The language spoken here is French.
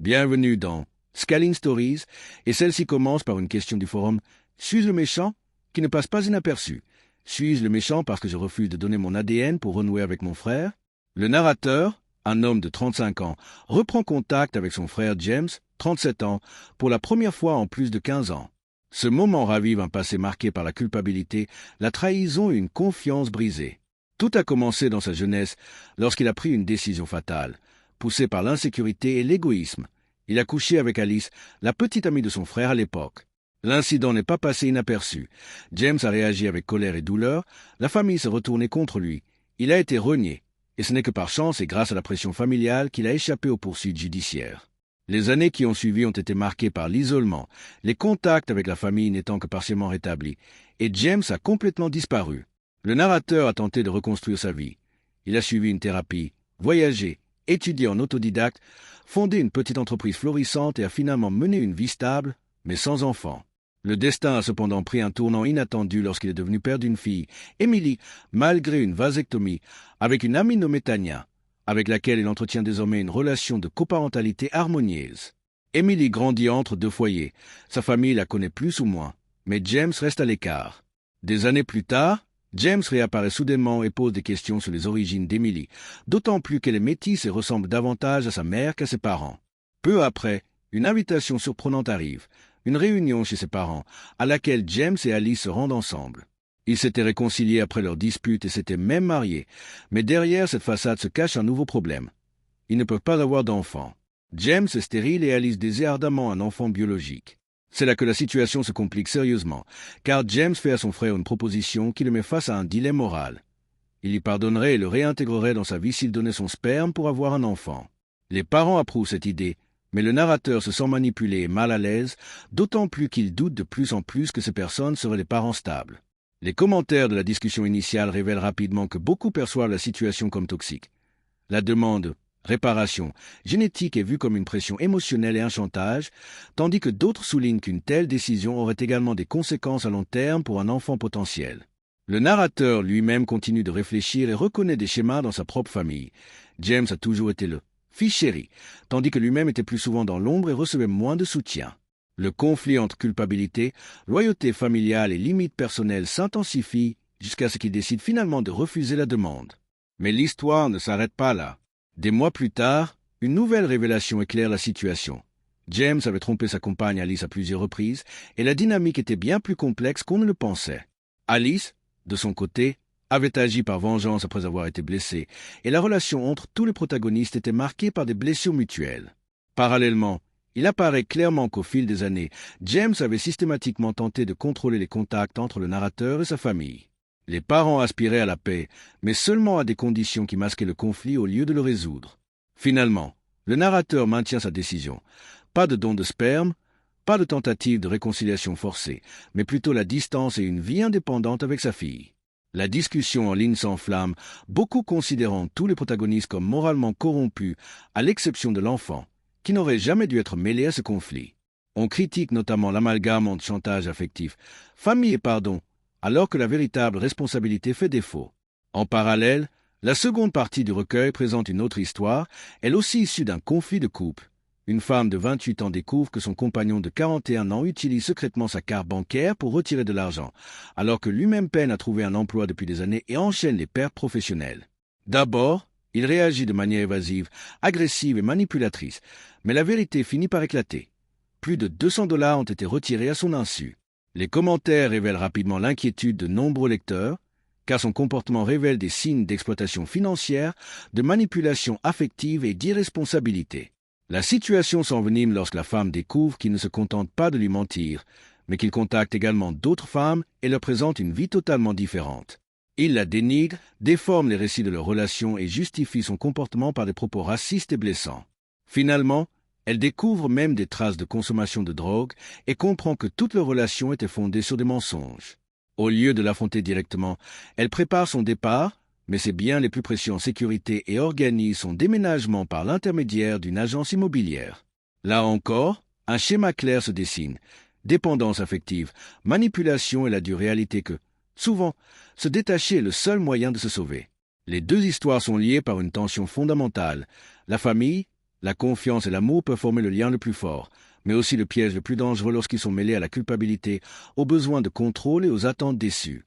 Bienvenue dans Scaling Stories, et celle-ci commence par une question du forum « Suis-je le méchant ?» qui ne passe pas inaperçue. Suis-je le méchant parce que je refuse de donner mon ADN pour renouer avec mon frère? Le narrateur, un homme de 35 ans, reprend contact avec son frère James, 37 ans, pour la première fois en plus de 15 ans. Ce moment ravive un passé marqué par la culpabilité, la trahison et une confiance brisée. Tout a commencé dans sa jeunesse lorsqu'il a pris une décision fatale. Poussé par l'insécurité et l'égoïsme, il a couché avec Alice, la petite amie de son frère à l'époque. L'incident n'est pas passé inaperçu. James a réagi avec colère et douleur, la famille s'est retournée contre lui. Il a été renié, et ce n'est que par chance et grâce à la pression familiale qu'il a échappé aux poursuites judiciaires. Les années qui ont suivi ont été marquées par l'isolement, les contacts avec la famille n'étant que partiellement rétablis, et James a complètement disparu. Le narrateur a tenté de reconstruire sa vie. Il a suivi une thérapie, voyagé, étudié en autodidacte, fondé une petite entreprise florissante et a finalement mené une vie stable, mais sans enfant. Le destin a cependant pris un tournant inattendu lorsqu'il est devenu père d'une fille, Emily, malgré une vasectomie, avec une amie nommée Tania, avec laquelle il entretient désormais une relation de coparentalité harmonieuse. Emily grandit entre deux foyers. Sa famille la connaît plus ou moins, mais James reste à l'écart. Des années plus tard, James réapparaît soudainement et pose des questions sur les origines d'Emily, d'autant plus qu'elle est métisse et ressemble davantage à sa mère qu'à ses parents. Peu après, une invitation surprenante arrive, une réunion chez ses parents, à laquelle James et Alice se rendent ensemble. Ils s'étaient réconciliés après leur dispute et s'étaient même mariés, mais derrière cette façade se cache un nouveau problème. Ils ne peuvent pas avoir d'enfant. James est stérile et Alice désire ardemment un enfant biologique. C'est là que la situation se complique sérieusement, car James fait à son frère une proposition qui le met face à un dilemme moral. Il lui pardonnerait et le réintégrerait dans sa vie s'il donnait son sperme pour avoir un enfant. Les parents approuvent cette idée, mais le narrateur se sent manipulé et mal à l'aise, d'autant plus qu'il doute de plus en plus que ces personnes seraient des parents stables. Les commentaires de la discussion initiale révèlent rapidement que beaucoup perçoivent la situation comme toxique. La demande réparation génétique est vue comme une pression émotionnelle et un chantage, tandis que d'autres soulignent qu'une telle décision aurait également des conséquences à long terme pour un enfant potentiel. Le narrateur lui-même continue de réfléchir et reconnaît des schémas dans sa propre famille. James a toujours été le fils chéri, tandis que lui-même était plus souvent dans l'ombre et recevait moins de soutien. Le conflit entre culpabilité, loyauté familiale et limites personnelles s'intensifie jusqu'à ce qu'il décide finalement de refuser la demande. Mais l'histoire ne s'arrête pas là. Des mois plus tard, une nouvelle révélation éclaire la situation. James avait trompé sa compagne Alice à plusieurs reprises, et la dynamique était bien plus complexe qu'on ne le pensait. Alice, de son côté, avait agi par vengeance après avoir été blessée, et la relation entre tous les protagonistes était marquée par des blessures mutuelles. Parallèlement, il apparaît clairement qu'au fil des années, James avait systématiquement tenté de contrôler les contacts entre le narrateur et sa famille. Les parents aspiraient à la paix, mais seulement à des conditions qui masquaient le conflit au lieu de le résoudre. Finalement, le narrateur maintient sa décision. Pas de don de sperme, pas de tentative de réconciliation forcée, mais plutôt la distance et une vie indépendante avec sa fille. La discussion en ligne s'enflamme, beaucoup considérant tous les protagonistes comme moralement corrompus, à l'exception de l'enfant, qui n'aurait jamais dû être mêlé à ce conflit. On critique notamment l'amalgame entre chantage affectif, famille et pardon, alors que la véritable responsabilité fait défaut. En parallèle, la seconde partie du recueil présente une autre histoire, elle aussi issue d'un conflit de couple. Une femme de 28 ans découvre que son compagnon de 41 ans utilise secrètement sa carte bancaire pour retirer de l'argent, alors que lui-même peine à trouver un emploi depuis des années et enchaîne les pertes professionnelles. D'abord, il réagit de manière évasive, agressive et manipulatrice, mais la vérité finit par éclater. Plus de 200 $ ont été retirés à son insu. Les commentaires révèlent rapidement l'inquiétude de nombreux lecteurs, car son comportement révèle des signes d'exploitation financière, de manipulation affective et d'irresponsabilité. La situation s'envenime lorsque la femme découvre qu'il ne se contente pas de lui mentir, mais qu'il contacte également d'autres femmes et leur présente une vie totalement différente. Il la dénigre, déforme les récits de leur relation et justifie son comportement par des propos racistes et blessants. Finalement, elle découvre même des traces de consommation de drogue et comprend que toute leur relation était fondée sur des mensonges. Au lieu de l'affronter directement, elle prépare son départ, mais ses biens les plus précieux en sécurité et organise son déménagement par l'intermédiaire d'une agence immobilière. Là encore, un schéma clair se dessine. Dépendance affective, manipulation et la dure réalité que, souvent, se détacher est le seul moyen de se sauver. Les deux histoires sont liées par une tension fondamentale. La famille, La confiance et l'amour peuvent former le lien le plus fort, mais aussi le piège le plus dangereux lorsqu'ils sont mêlés à la culpabilité, aux besoins de contrôle et aux attentes déçues.